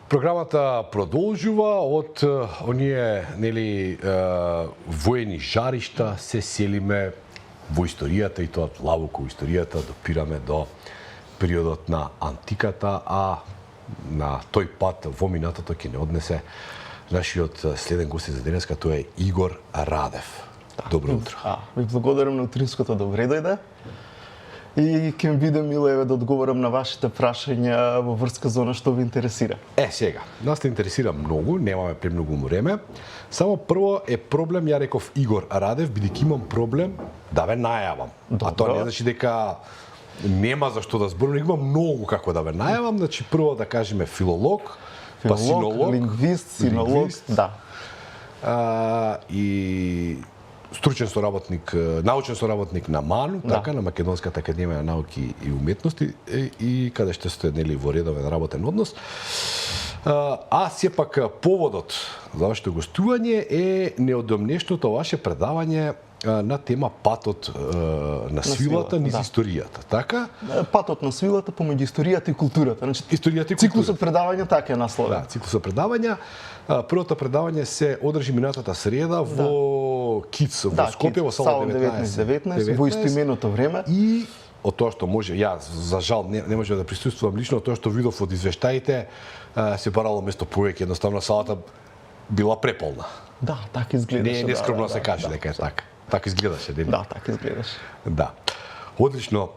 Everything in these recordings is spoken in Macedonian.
Програмата продолжува од оние воени жаришта, се селиме во историјата и тоа длабоко во историјата, допираме до периодот на антиката, а на тој пат во минатото ќе не однесе нашиот следен гост за денеска, тоа е Игор Радев. Добро утро. Ви благодарам на утринското добре дојде. И ќе ми биде мило да одговорам на вашите прашања во врска за она што ви интересира. Сега, нас те интересира многу, немаме премногу време. Само прво е проблем, ја реков Игор Радев, бидејќи имам проблем да ве најавам. Добро. А тоа не значи дека нема за што да зборувам, има многу како да ве најавам. Значи прво да кажеме филолог, па синолог, лингвист, синолог, да. И стручен соработник, научен соработник на МАНУ, така, на Македонската академија на науки и уметности, и каде што сте во редовен работен однос. А сепак поводот за вашето гостување е неодамнешното ваше предавање на тема патот на свилата низ историјата, така? Патот на свилата помеѓу историјата и културата. Значи, историјата и културата. Циклусот предавања така е насловен. Да, циклусот предавања. Првото предавање се одржи минатата среда во КИЦ во Скопје во сала 19 во истоименото време. И од тоа што може, јас за жал не може да присуствувам лично, тоа што видов од извештаите, се барало место повеќе, едноставно салата била преполна. Да, така изгледаше. Не скромно се каже дека е така. Така изгледаше, нели? Да, така изгледаше. Да. Одлично.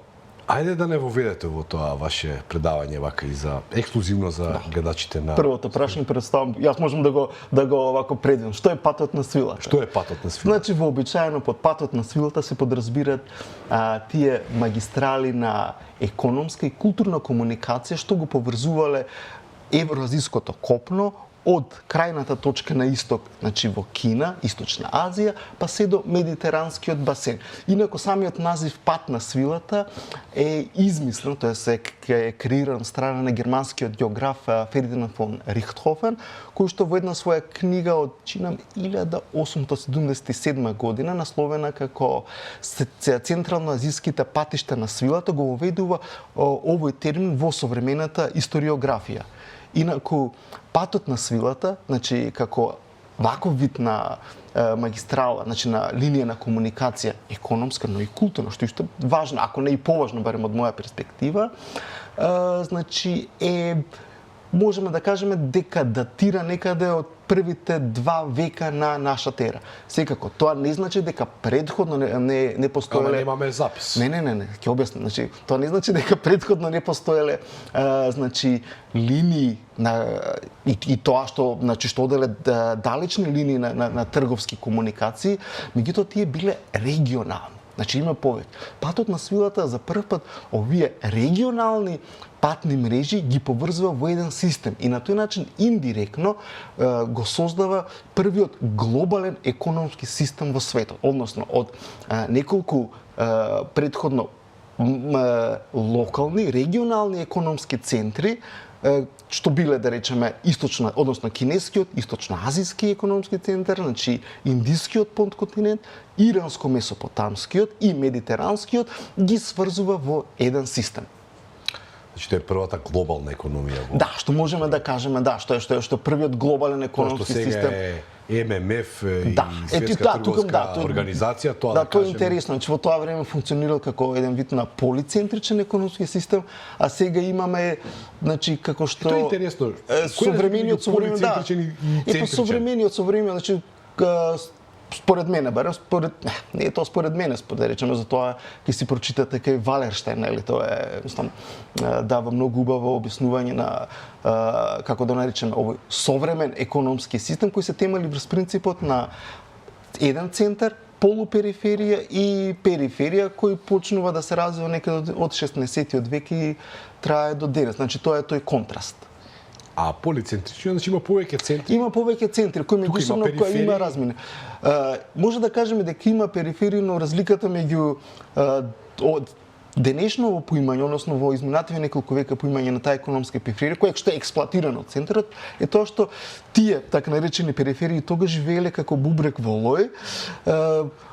Ајде да не воведете во тоа ваше предавање вака и за ексклузивно за гледачите на. Првото прашање представам, јас можам да го овако предвидам. Што е патот на свилата? Што е патот на свилата? Значи вообичаено под патот на свилата се подразбират тие магистрали на економска и културна комуникација што го поврзувале евроазиското копно од крајната точка на исток, значи во Кина, Источна Азија, па се до Медитеранскиот басен. Инаку самиот назив пат на свилата е измислен, тоа е креиран страна на германскиот географ Фердинанд фон Рихтхофен, кој што во една своја книга од 1877 година, насловена како Централно-азиските патишта на свилата, го воведува овој термин во современата историографија. Инаку, патот на свилата, значи како ваков вид на магистрала, значи на линија на комуникација, економска, но и културна, што е важно, ако не и поважно, барем од моја перспектива, значи можеме да кажеме дека датира некаде од првите 2 века на нашата ера. Секако, тоа не значи дека предходно не постоеле. Ама немаме запис. Не, ќе објаснам. Значи, тоа не значи дека предходно не постоеле значи линии на и тоа што оделе далечни линии на трговски комуникации, меѓутоа тие биле регионални. Значи има повеќе. Патот на свилата за прв пат овие регионални патни мрежи ги поврзува во еден систем и на тој начин индиректно го создава првиот глобален економски систем во светот, односно од неколку претходно локални, регионални економски центри, што биле, да речеме, односно кинескиот, источноазиски економски центар, значи индискиот подконтинент, иранско-месопотамскиот и медитеранскиот, ги сврзува во еден систем. Значи тоа е првата глобална економија. Да, што можеме да кажеме, што е првиот глобален економски систем. ММФ и Светска трговска организација, тоа да кажеме. Да, тоа е интересно, че во тоа време функционирал како еден вид на полицентричен економски систем, а сега имаме, значи, како што тоа е интересно. Современиот современиот, значи според мене, не е тоа според мене, да речеме, за тоа ќе си прочитате кај Валерштайн, нели, тоа е, дава многу убаво објаснување на, како да наречеме, овој современ економски систем, кој се темели врз принципот на еден центар, полупериферија и периферија, кој почнува да се развива некаде од 16-тиот век и трае до денес. Значи, тоа е тој контраст. А полицентрично, значи има повеќе центри? Има повеќе центри, кои меѓусобно кои има размина. Може да кажеме дека има периферии, но разликата меѓу денешно во поимање, односно во изминативе неколку века поимање на таа економска периферија, која што е експлоатирана од центарот, е тоа што тие така наречени периферии тогаш живееле како бубрек во лој,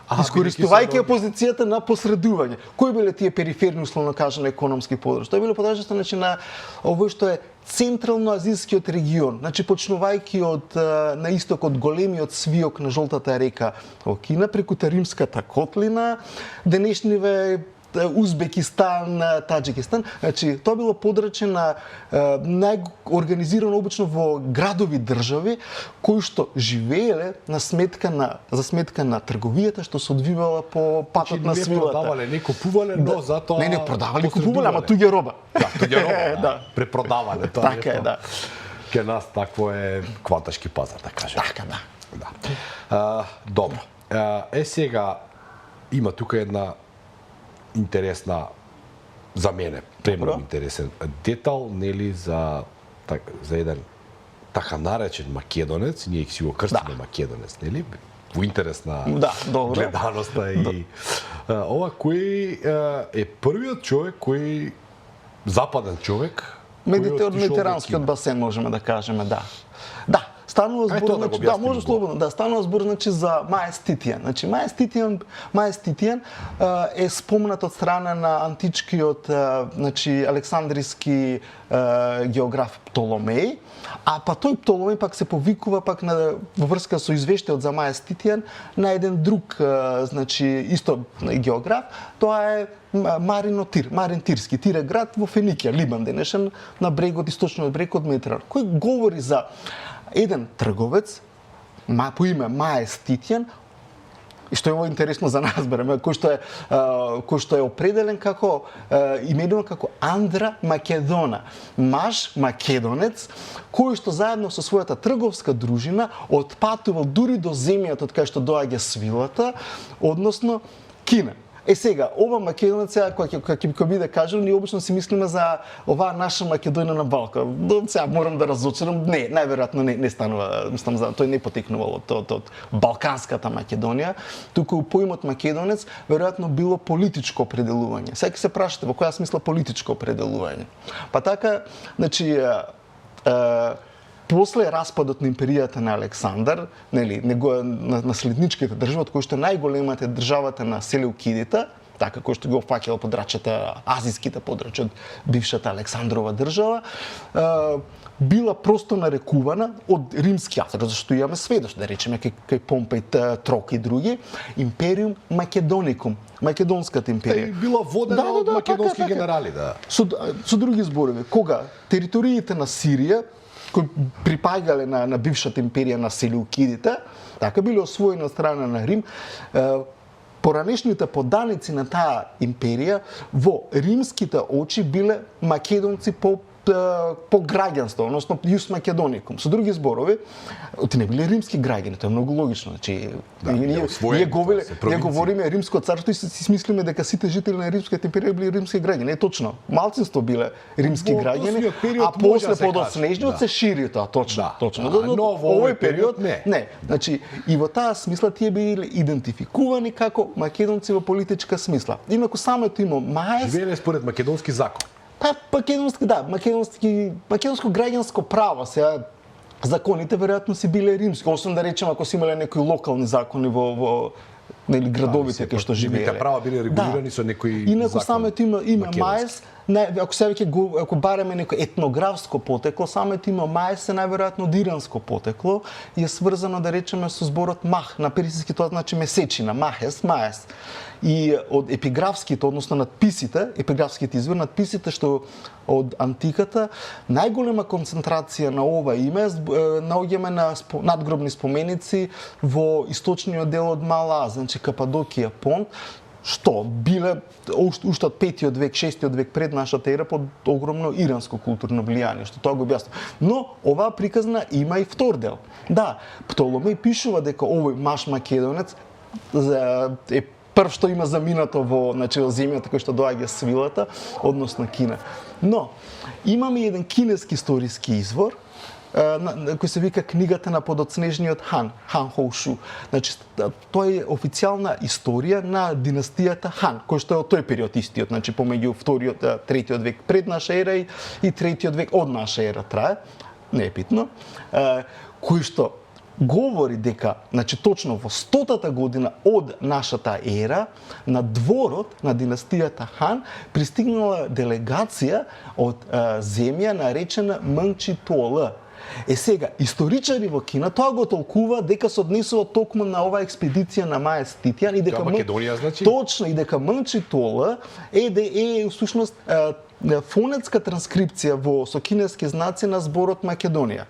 искористувајќи позицијата на посредување. Кои биле тие периферни, условно кажано, економски подршки? Тоа биле подршката на овој што е централно-азискиот регион, значи почнувајќи од на исток од големиот свиок на жолтата река во Кина преку Римската котлина, денешниве Узбекистан, Таџикистан. Значи, тоа било подрачје на најорганизирано обично во градови држави кои што живееле за сметка на трговијата што се одвивала по патот на свилата. Не продавале, не купувале, но затоа не продавале, купувале, ама туѓа роба. Да, туѓа роба. Да. Препродавале тоа. Така е, да. Ке нас такво е кванташки пазар, да кажем. Така, да. Добро. Сега има тука една интересна за мене, премногу интересен детал, нели за еден така наречен македонец, ние си го крстиме македонец, нели? Во интерес на гледаноста и ова кој е првиот човек кој западен човек медитеранскиот басен можеме да кажеме, да. Да, станува збор, значи, да, може слободно, да, станува збор значи за Маес Титијан. Значи Маес Титијан е спомнат од страна на античкиот значи Александриски географ Птоломеј, а па тој Птоломеј пак се повикува пак во врска со извештајот за Маес Титијан на еден друг значи исто географ, тоа е Марин Тирски. Тир е град во Феникија, Либан, денешен на брегот, источниот брег од Медитеран, кој говори за еден трговец по име Маес Титијан, и што е интересно за нас береме, кој што е определен како именуван како Андра Македона, маж македонец кој што заедно со својата трговска дружина отпатувал дури до земјата од кај што доаѓа свилата, односно Кина. Сега, ова македонеца, кога биде кажал, ние обично си мислиме за оваа наша Македонија на Балкан. Сега морам да разочарам, не, најверојатно не станува, мислам за тој не потекнувал од Балканската Македонија, туку поимот македонец веројатно било политичко определување. Сега ќе се прашате во која смисла политичко определување. Па така, значи после распадот на империјата на Александар, нели, наследничките држава, од кои што најголемата е државата на Селеукидите, така кој што ги опфаќала подрачјата, азиските подрачја од бившата Александрова држава, била просто нарекувана од римски автор, зашто имаме сведош, да речеме кај Помпеј, Трок и други, Империум Македоникум, македонската империја. Била водена од македонски генерали, да. Со други зборови, кога териториите на Сирија кои припагале на бившата империја на Селеукидите, така биле освоени од страна на Рим, поранешните поданици на таа империја во римските очи биле македонци по граѓанство, односно јус македоникум. Со други зборови, ти не биле римски граѓани, тоа е многу логично. Значи, ние говориме римско царство и си смислиме дека сите жители на римската империја биле римски граѓани. Не е точно. Малцинство биле римски граѓани, а после подоснежниот се шири тоа, точно. Но во овој период не. Не. Значи, и во таа смисла тие биле идентификувани како македонци во политичка смисла. Инаку самото име Маес живееле според македонски закон. Па македонско граѓанско право, сега законите веројатно си биле римски, освен да речеме ако си имале некои локални закони во нели градовите кај што живееле. Нивните права биле регулирани со некои закони. Инаку самото име Маес, ако се веќе ако бараме некој етнографско потекло, самото име Маес е најверојатно од иранско потекло и е сврзано да речеме со зборот мах, на персиски тоа значи месечина, Маес. И од епиграфските, односно надписите, епиграфските извори, надписите што од антиката, најголема концентрација на ова име наоѓаме на надгробни споменици во источниот дел од Мала Азија, значи Кападокија, Понт, што биле уште од 5-тиот век, 6-тиот век пред нашата ера под огромно иранско културно влијание, што тоа го објаснува. Но оваа приказна има и втор дел. Да, Птоломеј пишува дека овој маж македонец е прв што има заминато во земјата кој што доаѓа свилата, односно Кина. Но имаме еден кинески историски извор, кој се вика книгата на подоцнежниот хан, Хан Хоушу. Значи, тоа е официјална историја на династијата Хан, кој што е од тој период истиот, значи помеѓу вториот, третиот век пред наша ера и третиот век од наша ера трае, не е питно, кој што говори дека, значи точно во 100-та година од нашата ера, на дворот на династијата Хан пристигнала делегација од земја наречена Мнгчитола. Сега, историчари во Кина тоа го толкува дека се однесува токму на оваа експедиција на Маец Титијан и дека Македонија, значи? Точно, и дека Мнгчитола е всушност фонетска транскрипција со кинески знаци на зборот Македонија.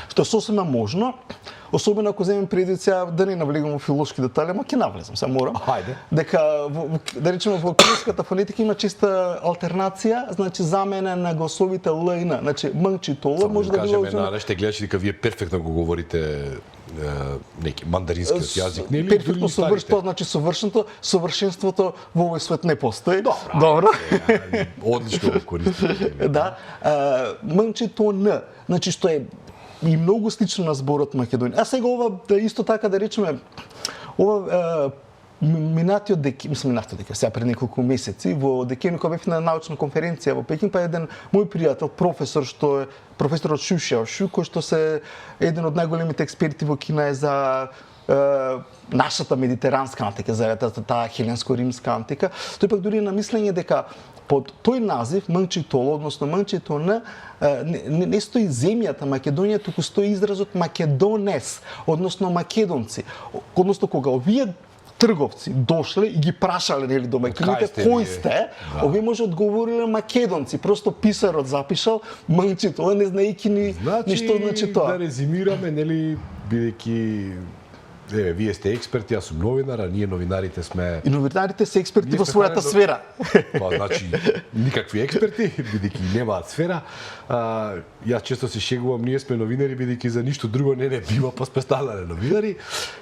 Што е сосема можно, особено ако земем предвид сега да не навлегам во филолошки детали, ама ќе навлезам, сега морам. Хајде. Дека да речеме во кинеската фонетика има чиста алтернација, значи замена на гласовите Л и Н. Значи Мнгчитола може да биде кажеме на ще гледаш дека вие перфектно го говорите неки мандаринскиот јазик, нели? Перфектно совршено, значи совршенството во овој свет не постои. Добро. Одлично го користите. Да. Мнгчитон, значи што е и многу слично на зборот Македонија. А сега ова исто така да речеме, ова минатиот дека сега пред неколку месеци во декември кога бев на научна конференција во Пекин, па еден мој пријател, професор што е професорот Шу Шаошу, кој што се еден од најголемите експерти во Кина е за нашата медитеранска антика, за таа хеленско-римска антика, тој пак дури на мислење дека под тој назив Мнгчитола, односно Мнгчитон, не стои земјата Македонија, туку стои изразот Македонес, односно македонци. Односно кога овие трговци дошле и ги прашале нели домаќините кои сте, овие може одговориле македонци. Просто писарот запишал Мнгчитола, не знаејќи ни што значи тоа. Да резимираме, нели, бидејќи вие сте експерти, јас сум новинар, а ние новинарите сме... И новинарите се експерти во својата сфера. Па, значи, никакви експерти, бидејќи немаат сфера. Јас често се шегувам, ние сме новинари, бидејќи за ништо друго не бива, па сме станале новинари.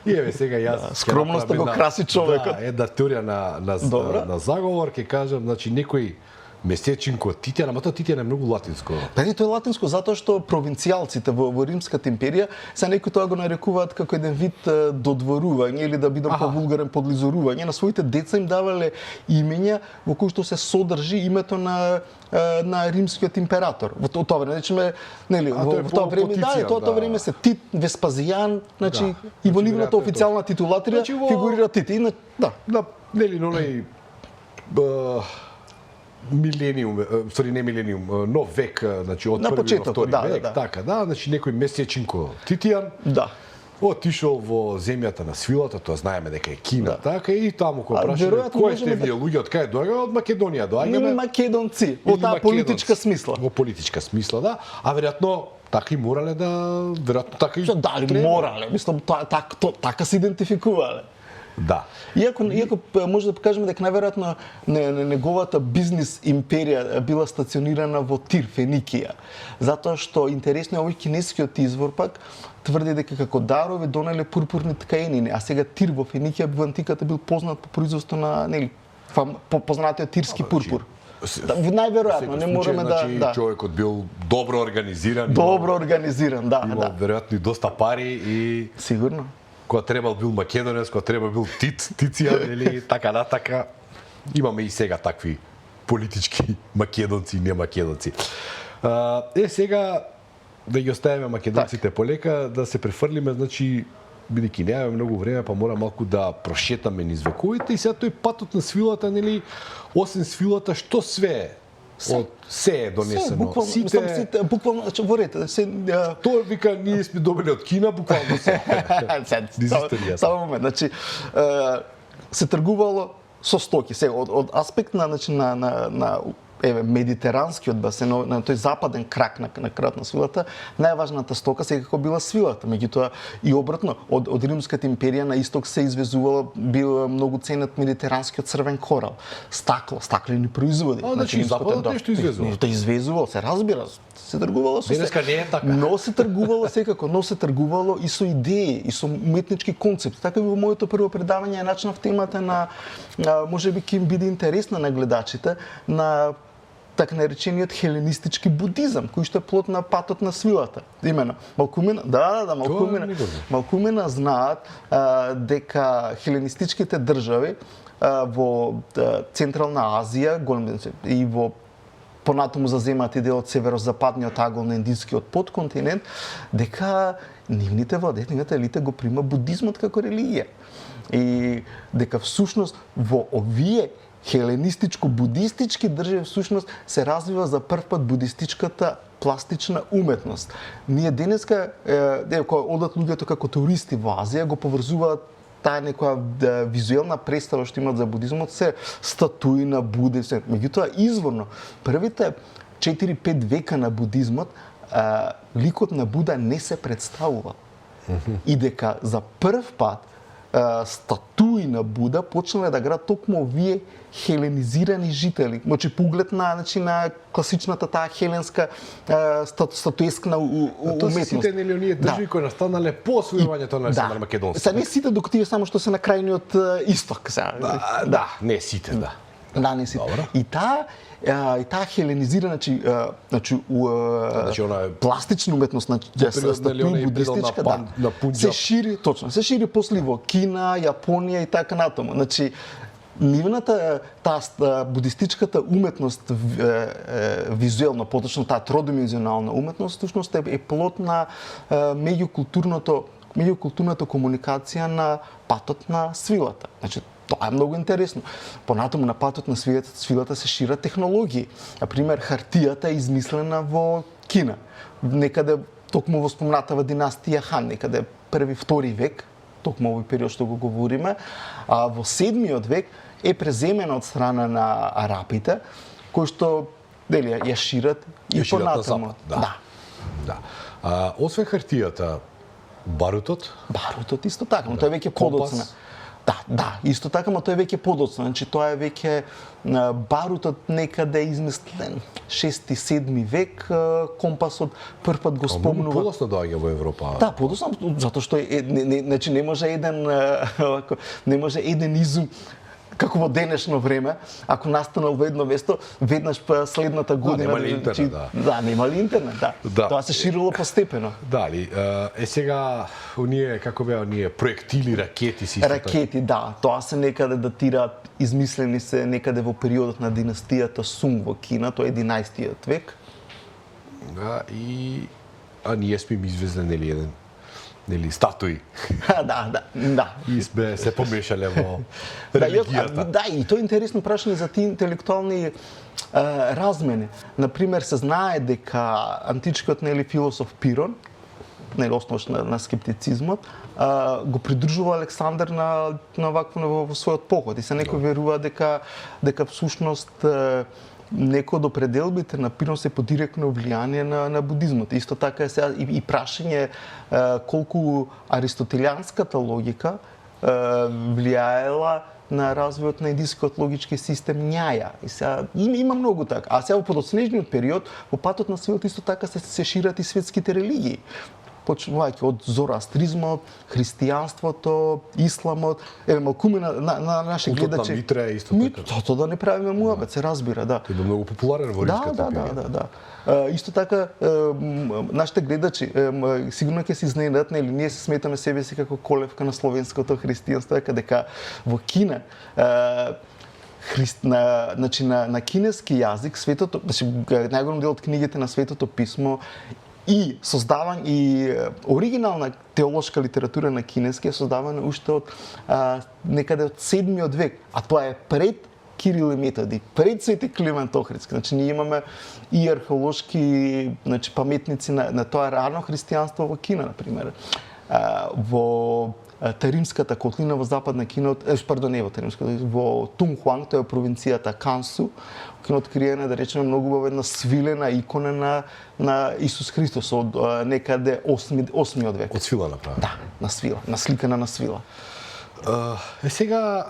И еве сега јас... Скромноста го краси човекот. Да, една теорија на заговор, ќе кажам, значи, некој месечинко Титијан, ама тоа Титијан е многу латинско. Па не, тоа е латинско затоа што провинцијалците во Римската империја се некои тоа го нарекуваат како еден вид додворување или да бидам повулгарен подлизорување на своите деца, им давале имења во кои што се содржи името на римскиот император. Во тоа време, речеме, нели, во тоа време тоа време се Тит, Веспазијан, значи и во нивната официјална титулаторија фигурира Тит. Да, нели, ној милениум, не милениум, нов век, значи од први до втори век, така, да, значи некој месечинко Титијан. Да. Отишол во земјата на свилата, тоа знаеме дека е Кина, така, и таму кога прашале кои сте вие луѓе, од кај доаѓаме? Од Македонија доаѓаме. Или македонци, во таа политичка смисла. Во политичка смисла, да. А веројатно така и морале да, веројатно така и дали морале, мислам така се идентификувале. Да. Иако може да покажеме дека најверојатно неговата бизнис империја била стационирана во Тир, Феникија. Затоа што интересно е овој кинескиот извор пак тврди дека како дарови донеле пурпурни ткаенини, а сега Тир во Феникија во антиката бил познат по производство на познатиот тирски пурпур. Најверојатно, не можеме да... Човекот бил добро организиран. Добро организиран, да. Имал веројатно и доста пари и... Сигурно. Кога требал бил македонец, кога требал бил Тицијан, или така натака. Имаме и сега такви политички македонци и не македонци. Сега да ги оставиме македонците полека, да се префрлиме, значи, бидејќи немаме многу време, па мора малку да прошетаме низ вековите и сега тој патот на свилата, нели, освен свилата, што све од се е донесено. Буквално, во ред, тоа вика ние сме добили од Кина, буквално се. Само момент, значи се тргувало со стоки. Сега од аспект на медитеранскиот басен, на тој западен крак на крајот на свилата, најважната стока секако била свилата. Меѓутоа и обратно, од Римската империја на исток се извезувало, бил многу ценет медитеранскиот црвен корал, стаклени производи. Значи западот нешто извезувало. Нешто извезувало, се разбира, се тргувало со денеска не е така. Но се тргувало секако, но се тргувало и со идеи, и со уметнички концепти. Така и во моето прво предавање ја начнав темата на можеби ќе им биде интересна на гледачите, на така наречениот хеленистички будизам, кој што е плод на патот на свилата. Имено, малкумина, малкумина знаат дека хеленистичките држави во Централна Азија, и во понатаму заземаат и дел од северозападниот агол на индискиот подконтинент, дека нивните владетели, нивната елита го прима будизмот како религија. И дека всушност во овие хеленистичко-будистички држави всушност се развива за прв пат будистичката пластична уметност. Ние денеска, кога одат луѓето како туристи во Азија, го поврзуваат таа некоја визуелна представа што имаат за будизмот, се статуи на Буде, се. Меѓутоа, изворно, првите 4-5 века на будизмот, ликот на Буда не се представува. И дека за прв пат статуи на Буда почнале да градат токму овие хеленизирани жители. Значи поглед на класичната таа хеленска статуескна уметност. Тоа се сите нели оние држави кои настанале по освојувањето на Александар Македонски. Са не сите, докато тие само што се на крајниот исток. Не сите, да. Да, не сите. И таа хеленизирана, пластична уметност, статуи будистичка, се шири, точно, се шири после во Кина, Јапонија и така натаму. Значи, нивната таа будистичката уметност визуелно, поточно таа тродимензионална уметност, всушност е плод на меѓукултурната комуникација на патот на свилата. Значи, тоа е многу интересно. Понатаму на патот на свилата се шират технологии. Например, хартијата е измислена во Кина. Некаде токму во спомнатава династија Хан, некаде први-втори век, токму овој период што го говориме, а во 7-миот век е преземена од страна на арапите, кои што ја шират и понатаму. Да. Освен хартијата, барутот? Барутот исто така, но тој веќе подоцна. Да, исто така, но тој веќе подоцна. Значи тоа е веќе барутот некаде измислен 6-7 век, компасот првпат го спомнува. Подоцна доаѓа во Европа. Да, подоцна, затоа што значи не може еден изум како во денешно време, ако настанал во едно место, веднаш следната година... Немали интернет, да. Немали интернет, да. Тоа се ширило постепено. Дали, сега, оние, како беа, оние проектили, ракети си... Ракети, да. Тоа се некаде датираат, измислени се некаде во периодот на династијата Сунг во Кина, тоа е 11-тиот век. Да, а ние сме извезли, нели статуи. Да. И сме се помешале во религијата. Да, и тоа е интересно прашање за тие интелектуални размени. Например, се знае дека античкиот философ Пирон, основач на скептицизмот, го придружува Александар на вакво во својот поход. И се некои верува дека всушност некои од определбите на Пирон се по директно влијание на будизмот. Исто така е сега и прашање колку аристотелијанската логика влијаела на развојот на индискиот логички систем њаја. И сега има многу така. А сега во подоцнежниот период во патот на свилот исто така се шират и светските религии. Почнувајќи од зороастризмот, христијанството, исламот, малкумина на наши гледачи. Култот на Митра е исто така. Тоа да не правиме муабет, се разбира, да. Тој е многу популарен во римската период. Да. Исто така, нашите гледачи сигурно ќе се изненадат, нели ние се сметаме себе си како колевка на словенското христијанство, дека во Кина на кинески јазик светото, значи најголем дел од книгите на Светото писмо и создавање и оригинална теолошка литература на кинески е создавана уште од некаде од 7-миот век, а тоа е пред Кирил и Методи, пред Свети Климент Охридски. Значи ние имаме и археолошки, значи паметници на тоа рано христијанство во Кина, например. Во Таримската котлина во западна Кина, во Тунхуанг, тоа е провинцијата Кансу, ќе откриена, да речеме, многу една свилена икона на Исус Христос од некаде 8-миот век. Од свила направена. Да, на свила, насликана на свила. Сега,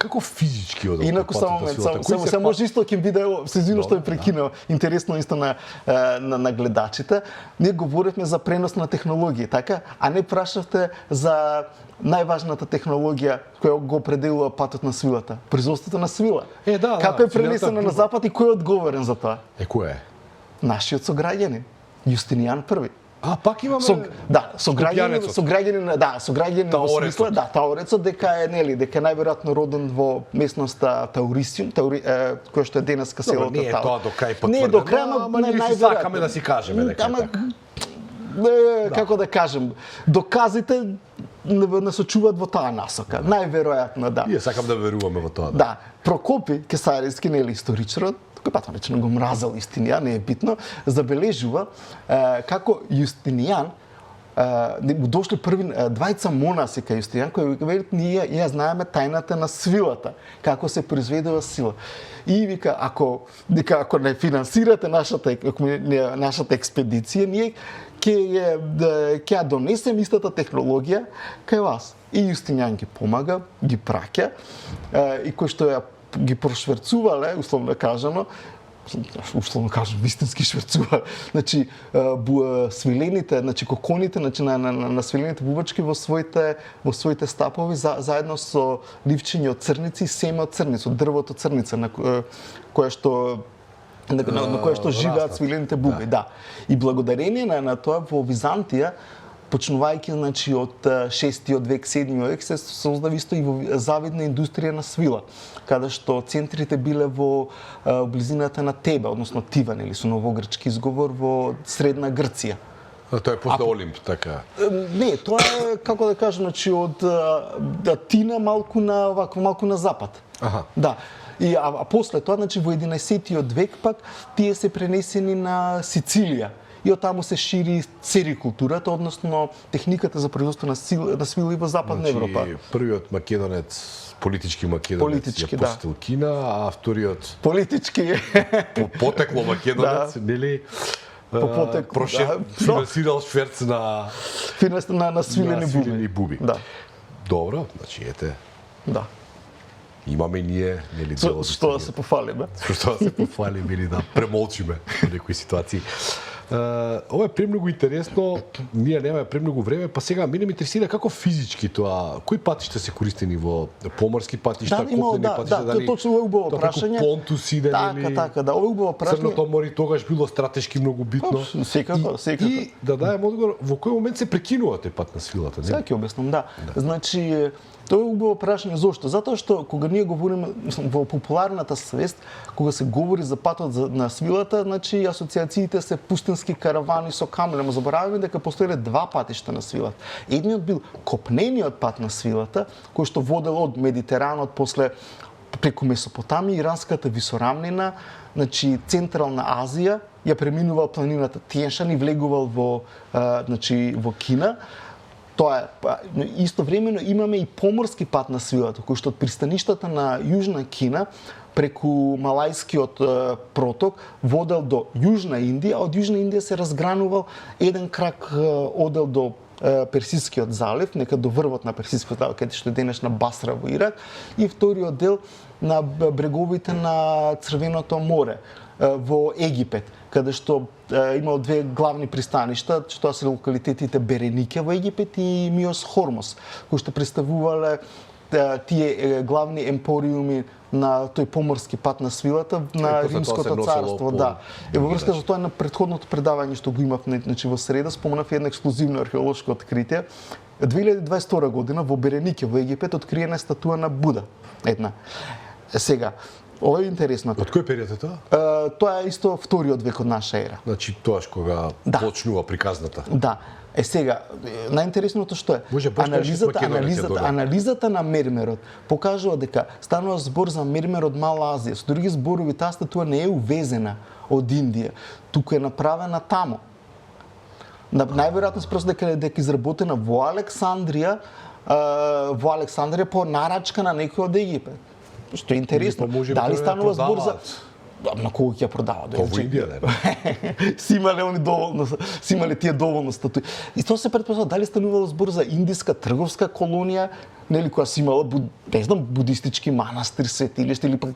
како физички од Инаку само момент, само може исто ќе биде, се извинувам што ја прекинав, интересно исто на гледачите. Ние говоревме за пренос на технологии, така? А не прашавте за најважната технологија која го определува патот на свилата, производството на свила. Како е пренесено на запад и кој е одговорен за тоа? Кој е? Нашиот сограѓанин, Јустинијан први. Пак имаме сограѓанин во смисла, таорецот дека е најверојатно роден во местноста Таурисиум, која што е денеска селото Таур. Не е тоа до крај потврдено. Не е до крај, ама најверојатно сакаме да си кажеме дека е така. Како да кажем, доказите насочуваат во таа насока. Најверојатно, да. Ние сакам да веруваме во тоа. Да. Прокопи Кесаревски, историчарот, кој патонично го мразел Јустинијан, не е битно, забележува како Јустинијан му дошли први двајца монаси кај Јустинијан кои велат ние ја знаеме тајната на свилата, како се произведува сила. И вика ако не финансирате нашата експедиција, ние ќе ја донесем истата технологија кај вас. И Јустинијан ги помага, ги праќа и кој што ја ги прошверцувале, условно кажано, вистински шверцува. Значи свилените, значи коконите, значи на свилените бубачки во своите стапови заедно со ливчиња од црници и семе од црница, од дрвото црница на кое што живеат свилените буби, да. И благодарение на тоа во Византија, почнувајќи значи од 6-тиот век, 7-тиот век се создави исто и завидна индустрија на свила, каде што центрите биле во близината на Тебе, односно Тиван или со новогрчки изговор во средна Грција. Тоа е после Олимп, така? Не, тоа е, како да кажем, значи од Атина малку на запад. Да. А после тоа, значи во 11-тиот век пак тие се пренесени на Сицилија. И оттаму се шири серикултурата, односно техниката за производство на свила и во Западна Европа. Првиот македонец, политички македонец ја посетил Кина, а вториот потекло македонец, нели? Финансирал шверц на свилени буби. Добро, значи ете. Да. Имаме ние, нели, дело. Што да се пофалиме? Што да се пофалиме или да премолчиме во некои ситуации. Ова е премногу интересно, ние немаме премногу време, па сега мене ме интересира како физички тоа, кои патишта се користени во поморски патишта, копнени патишта, дали точно ова е убаво прашање. Понтуси, нели? Така, ова е убаво прашање. Црното море тогаш било стратешки многу битно. Секако. И да даем одговор, во кој момент се прекинува тој пат на свилата, нели? Сега ќе обяснам, да. Значи, тоа е убаво прашање. Зошто? Затоа што кога ние говориме во популарната свест, кога се говори за патот на свилата, значи асоциациите се пустински каравани со камели, ама забораваме дека постоеле два патишта на свилата. Едниот бил копнениот пат на свилата, кој што водел од Медитеранот после преку Месопотамија, иранската висорамнина, значи Централна Азија, ја преминувал планината Тиен-Шан и влегувал во Кина. Тоа е, истовремено имаме и поморски пат на свилата, кој што од пристаништата на Јужна Кина преку Малајскиот проток водел до Јужна Индија, а од Јужна Индија се разгранувал еден крак одел до Персискиот залив, нека до врвот на Персискиот залив, каде што е денешна Басра во Ирак, и вториот дел на бреговите на Црвеното море во Египет, каде што имал две главни пристаништа, што се локалитетите Беренике во Египет и Миос Хормос, кои што представувале тие главни емпориуми на тој поморски пат на свилата на Римското царство, да. И во врска со тоа на претходното предавање што го имав значи во среда споменав едно ексклузивно археолошко откритие. 2022 година во Беренике во Египет откриена статуа на Буда. Една. Сега, ова е интересно. Од кој период е тоа? Тоа е исто вториот век од наша ера. Значи тоаш кога почнува приказната. Да. Сега, најинтересното што е, анализата на мермерот покажува дека станува збор за мермер од Мала Азија. Со други зборови, таа статуа не е увезена од Индија, туку е направена таму. Најверојатно просто дека изработена во Александрија по нарачка на некој од Египет. Што е интересно. Дали станува збор за на кого ќе ја продават? Во Индија, да. Си имале тие доволно статуи. И тоа се претпоставува дали станувало збор за индиска трговска колонија, нели која си имала не знам будистички манастир, светилиште или пак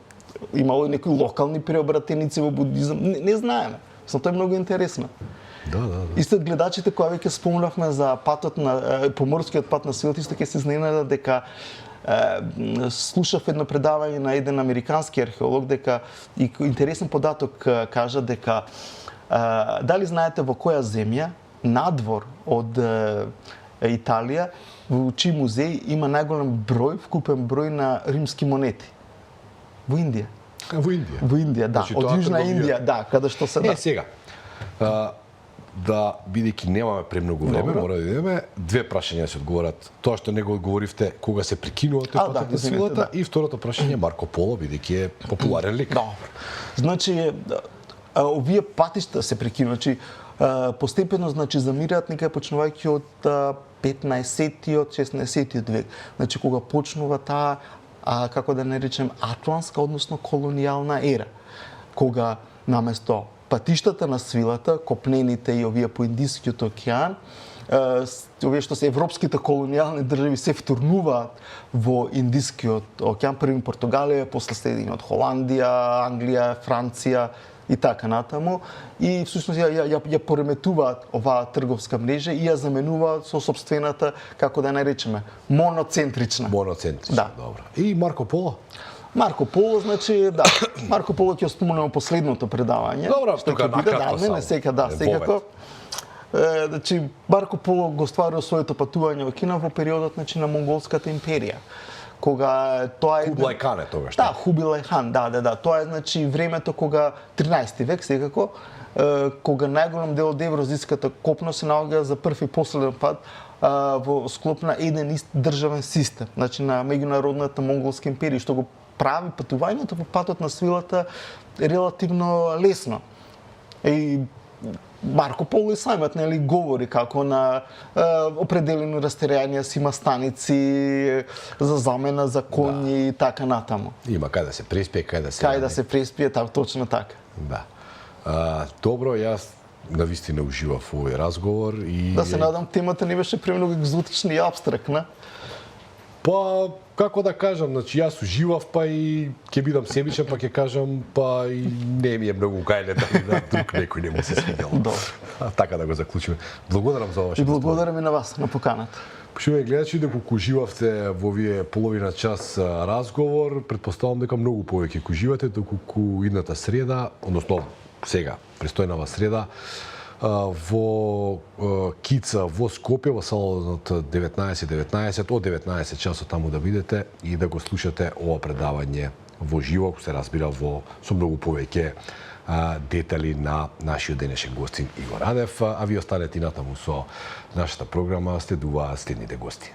имало некои локални преобратеници во будизам, не знаеме. Тоа е многу интересно. Да. Исто гледачите кои веќе спомнавме за патот на поморскиот пат на силата, исто ќе се изненада дека слушав едно предавање на еден американски археолог дека и интересен податок кажа дека дали знаете во која земја надвор од Италија во чиј музеј има најголем број, вкупен број на римски монети? Во Индија. Во Индија. Во Индија, да, Значи, од тоа Јужна трговија. Индија, да, каде што се да. Сега, да, бидејќи немаме премногу време, Добро. мора да идеме, две прашања се одговорат. Тоа што не го одговоривте, кога се прекинува тој патот на извинете, силата, да. и второто прашање Марко Поло, бидејќи е популарен лик. Добро. Значи, овие патишта се прекинува, значи, постепено, значи, замираат некај почнувајќи од 15-тиот, 16-тиот век. Значи, кога почнува таа, како да не речем, атлантска, односно колонијална ера, кога наместо патиштата на свилата, копнените и овие по Индискиот океан, овие што се европските колонијални држави се втурнуваат во Индискиот океан, први Португалија, после следени од Холандија, Англија, Франција и така натаму, и всушност ја пореметуваат оваа трговска мрежа и ја заменуваат со сопствената, како да не речеме, моноцентрична. Моноцентрична, добро. И Марко Поло? Марко Поло, значи, да, Марко Поло ќе споменувам последното предавање. Добро, што тука ќе биде, накратко да, не сека, да, само. секако. Значи, Марко Поло го стварил своето патување во Кина во периодот, значи, на Монголската империја. Кога тоа е Хублај Хан е тогаш. Да, Хубилај Хан, да. Тоа е, значи, времето кога 13 век секако, кога најголем дел од евразиската копна се наоѓа за прв и последен пат во склоп на еден ист државен систем, значи на меѓународната монголска империја, што го прави патувањето по патот на свилата релативно лесно. И Марко Поло и самиот, нели, говори како на определени растерања си има станици за замена за коњи и така натаму. Има кај да се преспие, кај да се преспие, точно така. Да. Добро, јас навистина уживав во овој разговор и Да се надам темата не беше премногу екзотична и абстрактна. Па, како да кажам, значи јас уживав, па и ќе бидам себичен, па ќе кажам, па и не ми е многу кајле дали на друг некој не му се свидел. Добро. Така да го заклучиме. Благодарам за И вашето благодарам и на вас на поканата. Почуваме гледачи, доколку уживавте во овие половина час разговор, претпоставам дека многу повеќе ќе уживате, доколку идната среда, односно сега, престојнава среда, во Кица во Скопје, во салонот 1919, од 19 часот таму да бидете и да го слушате ова предавање во живо, се разбира со многу повеќе детали на нашиот денешен гостин Игор Радев, а ви останете и натаму со нашата програма, следуваат следните гости.